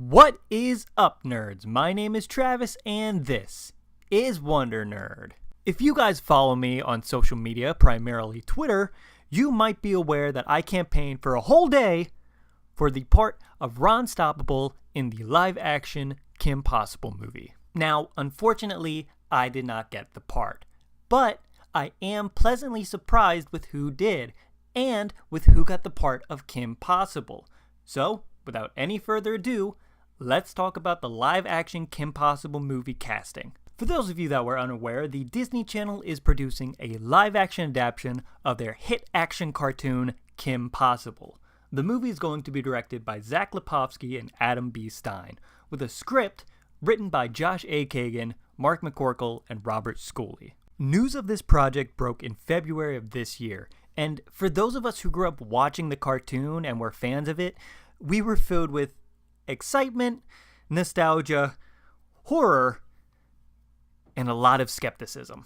What is up, nerds? My name is Travis, and this is Wonder Nerd. If you guys follow me on social media, primarily Twitter, you might be aware that I campaigned for a whole day for the part of Ron Stoppable in the live-action Kim Possible movie. Now, unfortunately, I did not get the part, but I am pleasantly surprised with who did, and with who got the part of Kim Possible. So, without any further ado, let's talk about the live-action Kim Possible movie casting. For those of you that were unaware, the Disney Channel is producing a live-action adaptation of their hit action cartoon, Kim Possible. The movie is going to be directed by Zach Lipovsky and Adam B. Stein, with a script written by Josh A. Kagan, Mark McCorkle, and Robert Scully. News of this project broke in February of this year, and for those of us who grew up watching the cartoon and were fans of it, we were filled with excitement, nostalgia, horror, and a lot of skepticism.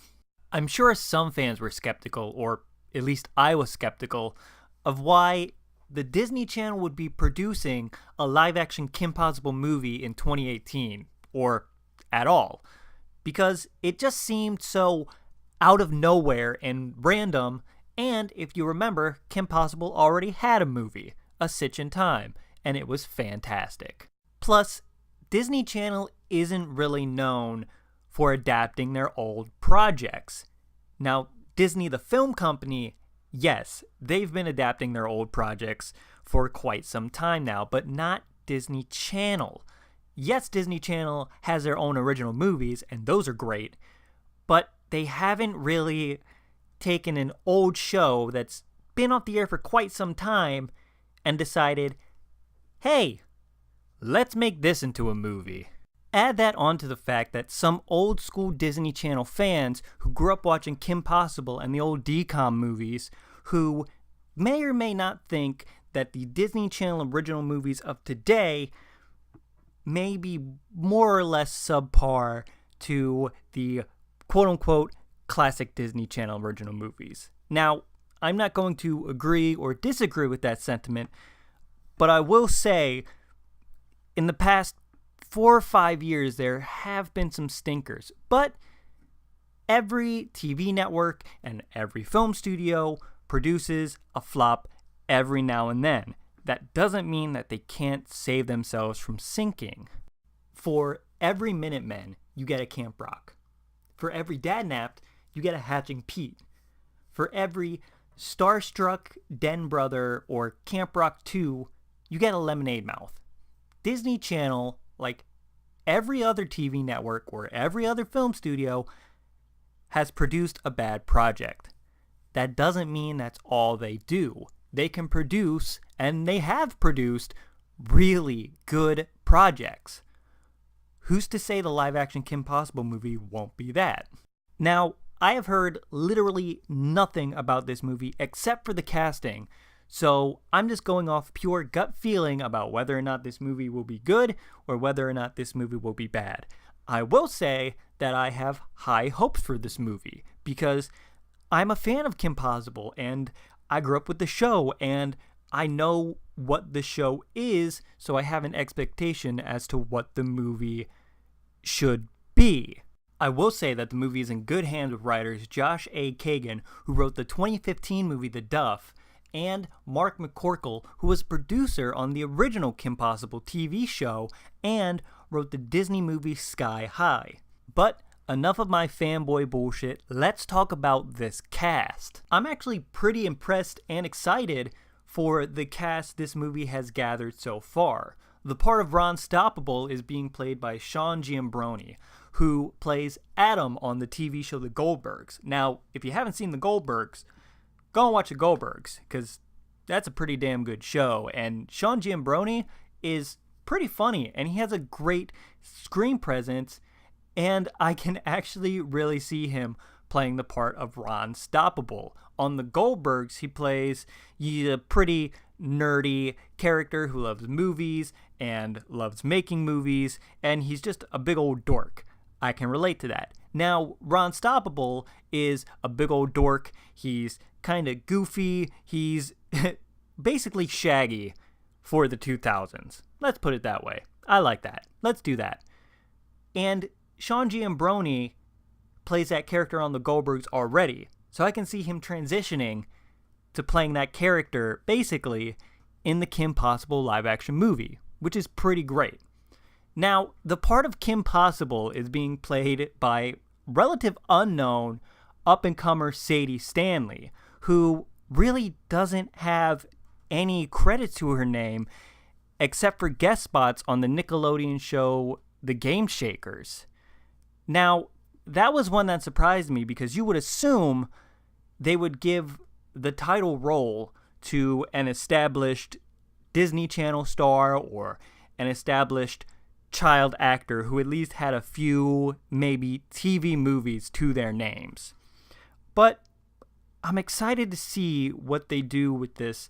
I'm sure some fans were skeptical, or at least I was skeptical, of why the Disney Channel would be producing a live-action Kim Possible movie in 2018, or at all, because it just seemed so out of nowhere and random. And if you remember, Kim Possible already had a movie, A Stitch in Time, and it was fantastic. Plus, Disney Channel isn't really known for adapting their old projects. Now, Disney the film company, yes, they've been adapting their old projects for quite some time now, but not Disney Channel. Yes, Disney Channel has their own original movies, and those are great, but they haven't really taken an old show that's been off the air for quite some time and decided, hey, let's make this into a movie. Add that on to the fact that some old school Disney Channel fans who grew up watching Kim Possible and the old DCOM movies, who may or may not think that the Disney Channel original movies of today may be more or less subpar to the quote-unquote classic Disney Channel original movies. Now, I'm not going to agree or disagree with that sentiment, but I will say, in the past 4 or 5 years, there have been some stinkers. But every TV network and every film studio produces a flop every now and then. That doesn't mean that they can't save themselves from sinking. For every Minutemen, you get a Camp Rock. For every Dadnapped, you get a Hatching Pete. For every Starstruck, Den Brother, or Camp Rock 2, you get a Lemonade Mouth. Disney Channel, like every other TV network or every other film studio, has produced a bad project. That doesn't mean that's all they do. They can produce, and they have produced, really good projects. Who's to say the live-action Kim Possible movie won't be that? Now, I have heard literally nothing about this movie except for the casting, so I'm just going off pure gut feeling about whether or not this movie will be good or whether or not this movie will be bad. I will say that I have high hopes for this movie because I'm a fan of Kim Possible and I grew up with the show and I know what the show is, so I have an expectation as to what the movie should be. I will say that the movie is in good hands with writers Josh A. Kagan, who wrote the 2015 movie The Duff, and Mark McCorkle, who was producer on the original Kim Possible TV show and wrote the Disney movie Sky High. But enough of my fanboy bullshit, let's talk about this cast. I'm actually pretty impressed and excited for the cast this movie has gathered so far. The part of Ron Stoppable is being played by Sean Giambrone, who plays Adam on the TV show The Goldbergs. Now, if you haven't seen The Goldbergs, go and watch The Goldbergs, because that's a pretty damn good show, and Sean Giambrone is pretty funny, and he has a great screen presence, and I can actually really see him playing the part of Ron Stoppable. On The Goldbergs, he plays a pretty nerdy character who loves movies and loves making movies, and he's just a big old dork. I can relate to that. Now, Ron Stoppable is a big old dork. He's kind of goofy. He's basically Shaggy for the 2000s. Let's put it that way. I like that. Let's do that. And Sean Giambrone plays that character on the Goldbergs already, so I can see him transitioning to playing that character, basically, in the Kim Possible live-action movie, which is pretty great. Now, the part of Kim Possible is being played by relative unknown up-and-comer Sadie Stanley, who really doesn't have any credit to her name except for guest spots on the Nickelodeon show The Game Shakers. Now, that was one that surprised me because you would assume they would give the title role to an established Disney Channel star or an established child actor who at least had a few, maybe, TV movies to their names. But I'm excited to see what they do with this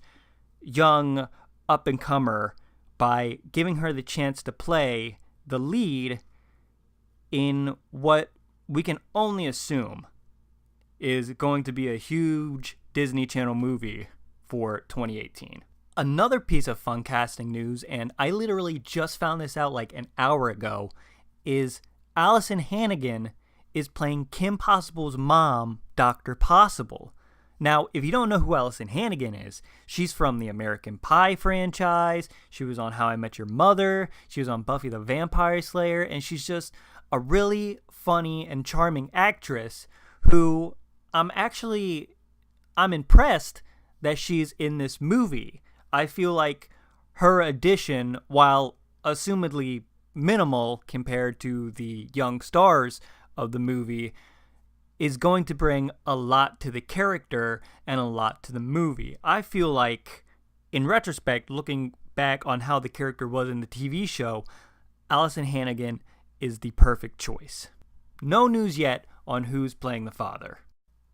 young up-and-comer by giving her the chance to play the lead in what we can only assume is going to be a huge Disney Channel movie for 2018. Another piece of fun casting news, and I literally just found this out like an hour ago, is Allison Hannigan is playing Kim Possible's mom, Dr. Possible. Now, if you don't know who Allison Hannigan is, she's from the American Pie franchise, she was on How I Met Your Mother, she was on Buffy the Vampire Slayer, and she's just a really funny and charming actress who I'm impressed that she's in this movie. I feel like her addition, while assumedly minimal compared to the young stars of the movie, is going to bring a lot to the character and a lot to the movie. I feel like, in retrospect, looking back on how the character was in the TV show, Allison Hannigan is the perfect choice. No news yet on who's playing the father.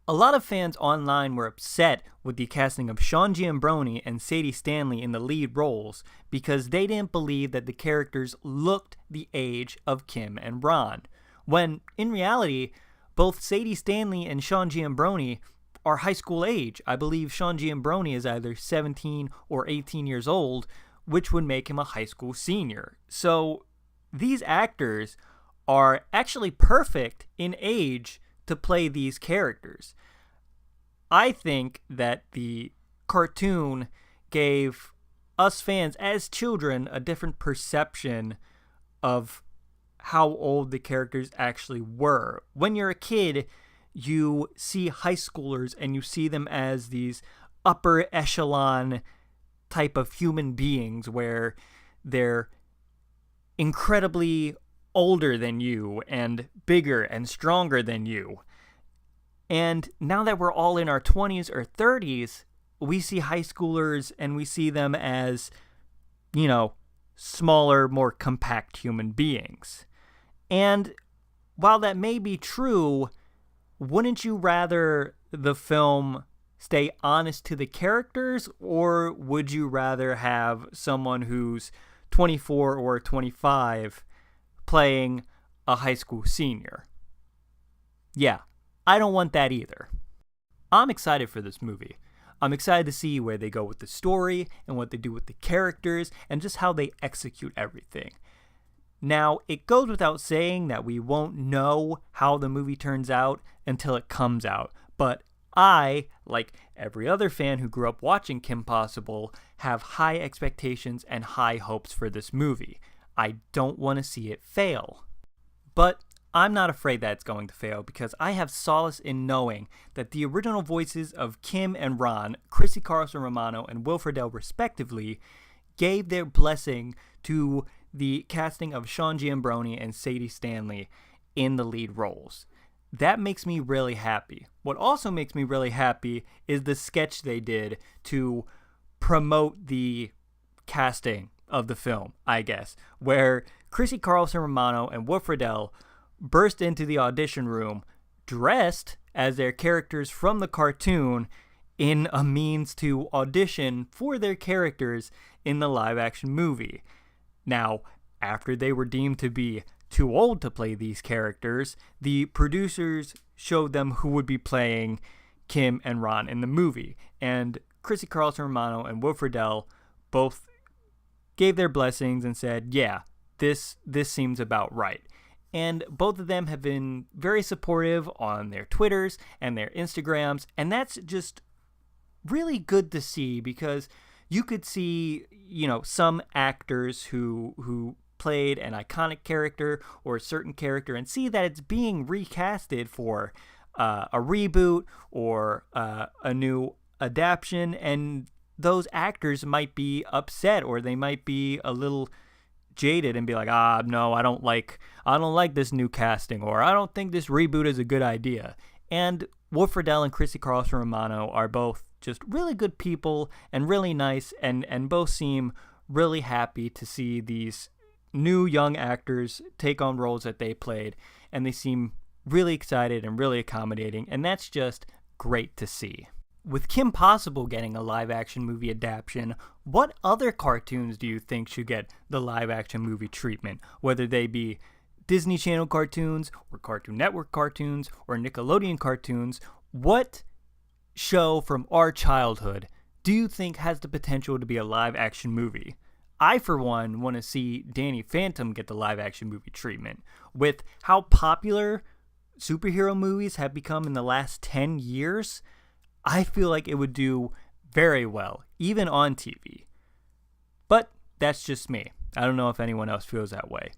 A lot of fans online were upset with the casting of Sean Giambrone and Sadie Stanley in the lead roles because they didn't believe that the characters looked the age of Kim and Ron, when in reality, both Sadie Stanley and Sean Giambrone are high school age. I believe Sean Giambrone is either 17 or 18 years old, which would make him a high school senior. So these actors are actually perfect in age to play these characters. I think that the cartoon gave us fans as children a different perception of how old the characters actually were. When you're a kid, you see high schoolers and you see them as these upper echelon type of human beings where they're incredibly older than you and bigger and stronger than you. And now that we're all in our 20s or 30s, we see high schoolers and we see them as, smaller, more compact human beings. And while that may be true, wouldn't you rather the film stay honest to the characters, or would you rather have someone who's 24 or 25 playing a high school senior? Yeah, I don't want that either. I'm excited for this movie. I'm excited to see where they go with the story and what they do with the characters and just how they execute everything. Now, it goes without saying that we won't know how the movie turns out until it comes out, but I, like every other fan who grew up watching Kim Possible, have high expectations and high hopes for this movie. I don't want to see it fail. But I'm not afraid that it's going to fail because I have solace in knowing that the original voices of Kim and Ron, Christy Carlson Romano and Will Friedle respectively, gave their blessing to the casting of Sean Giambrone and Sadie Stanley in the lead roles. That makes me really happy. What also makes me really happy is the sketch they did to promote the casting of the film, I guess, where Chrissy Carlson Romano and Will Friedle burst into the audition room dressed as their characters from the cartoon in a means to audition for their characters in the live-action movie. Now, after they were deemed to be too old to play these characters, the producers showed them who would be playing Kim and Ron in the movie. And Chrissy Carlson Romano and Will Friedle both gave their blessings and said, yeah, this seems about right. And both of them have been very supportive on their Twitters and their Instagrams, and that's just really good to see, because you could see, some actors who played an iconic character or a certain character and see that it's being recasted for a reboot or a new adaptation, and those actors might be upset, or they might be a little jaded and be like, no, I don't like this new casting, or I don't think this reboot is a good idea. And Will Friedle and Christy Carlson Romano are both just really good people and really nice, and both seem really happy to see these new young actors take on roles that they played, and they seem really excited and really accommodating, and that's just great to see. With Kim Possible getting a live-action movie adaptation, what other cartoons do you think should get the live-action movie treatment? Whether they be Disney Channel cartoons, or Cartoon Network cartoons, or Nickelodeon cartoons, what show from our childhood do you think has the potential to be a live-action movie? I, for one, want to see Danny Phantom get the live-action movie treatment. With how popular superhero movies have become in the last 10 years, I feel like it would do very well, even on TV. But that's just me. I don't know if anyone else feels that way.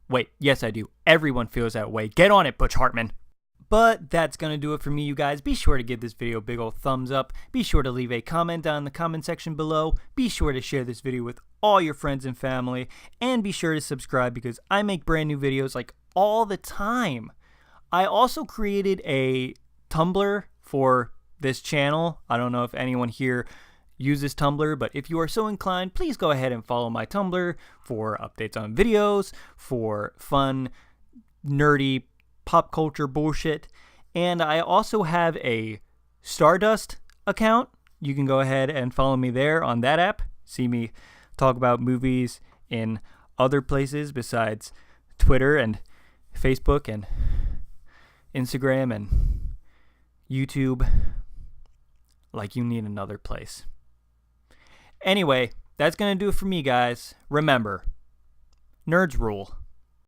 Wait, yes I do. Everyone feels that way. Get on it, Butch Hartman. But that's going to do it for me, you guys. Be sure to give this video a big old thumbs up. Be sure to leave a comment down in the comment section below. Be sure to share this video with all your friends and family. And be sure to subscribe, because I make brand new videos like all the time. I also created a Tumblr for this channel. I don't know if anyone here uses Tumblr, but if you are so inclined, please go ahead and follow my Tumblr for updates on videos, for fun, nerdy, pop culture bullshit. And I also have a Stardust account. You can go ahead and follow me there on that app. See me talk about movies in other places besides Twitter and Facebook and Instagram and YouTube. Like you need another place. Anyway, that's going to do it for me, guys. Remember, nerds rule.